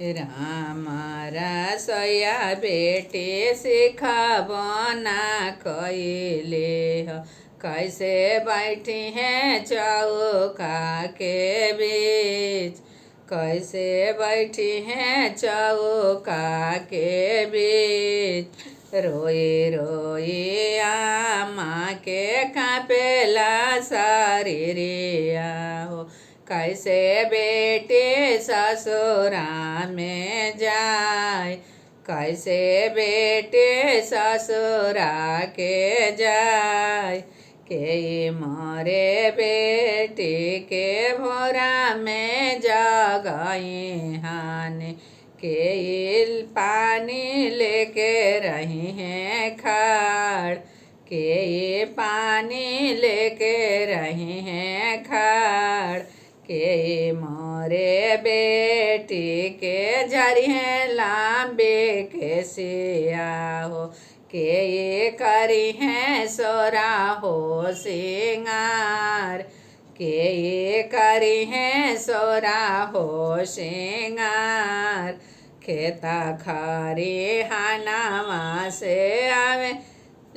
राम रसोया बेटी सिखबना कैले ह। कैसे बैठी हैं चौका के बीच, कैसे बैठी हैं चौका के बीच। रोई रोई आमा के कापेला शरीरिया हो। कैसे बेटी ससुरा में जाए, कैसे बेटी ससुरा के जाए। के मोरे बेटी के भोरा में जगई हानि, के पानी लेके रही हैं खाड़, के पानी लेके रही हैं खाड़। के मोरे बेटी के झरिए लांबे के सिया हो। के करी हैं सोरा हो सिंगार, के करी हैं सोरा हो सिंगार। खेता खरी हानावा से आवे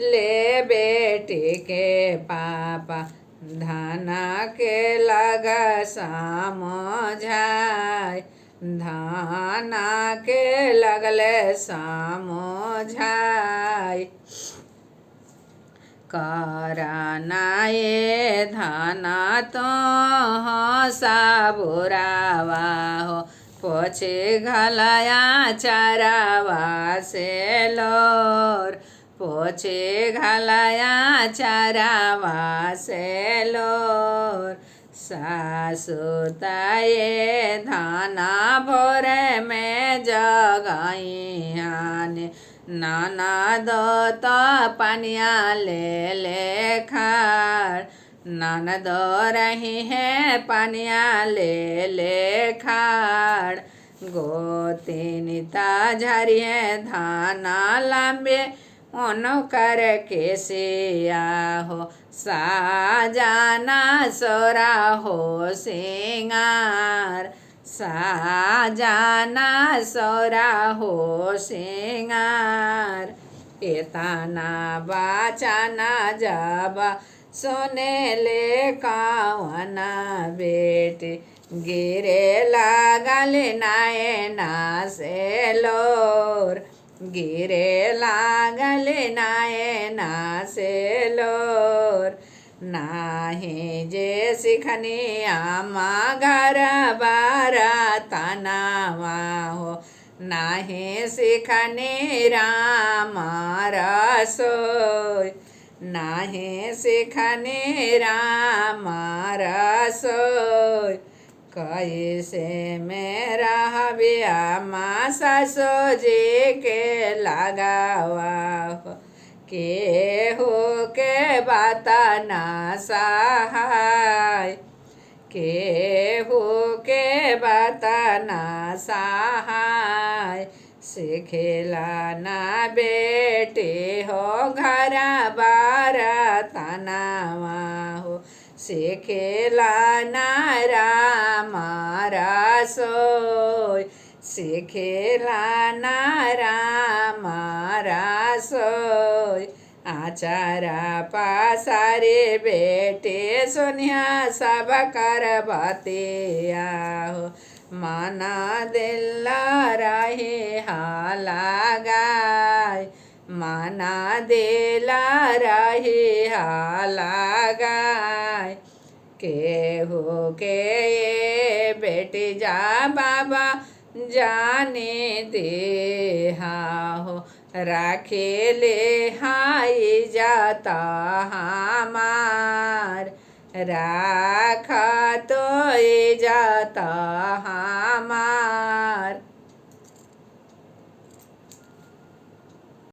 ले बेटी के पापा, धाना के लगा समझाए, धाना के लगले समझाए। करना ये धाना तो साबुरावा हो। पोछे घलया चरावा से लोर, पोछे घलया चरावा से लोर। सासु ताये धाना भोरे में जगई हानि, नाना दो तो पनिया ले ले खाड़। नाना दो रही है पनिया ले ले खाड़। गोतिनिता झरिए धाना लंबे ओनो कर के सिया हो। साजाना सोरा हो सिंगार, साजाना सोरा हो सिंगार। एताना बाचाना जाबा सोने ले कावना बेटी, गिरे लागल नायना से लोर, गिरे लागल नायना से लोर। नाही जे सिखनी आमा घर बारा तनावा हो, नाही सिखनी रामा रसोई, नाही सिखनी रामा रसोई। कैसे मेरा बिया माँ ससुर जी के लगावा हो। केहू के बात ना सहाय, केहू के बात ना सहाय। सिखेला ना बेटी हो घर बार तनावा हो। सिखेला ना रामा रसोई, सिखेला ना रामा रसोई। आचारा पासारे बेटे सोनिया सब कर बतिया हो। माना दिल रहे हाला गाय, माना दिल रहे हाला गाय। केहू के ये बेटी जा बाबा जाने दे हो। राखे ले हाई जाता हमार, राखा तो जाता हमार।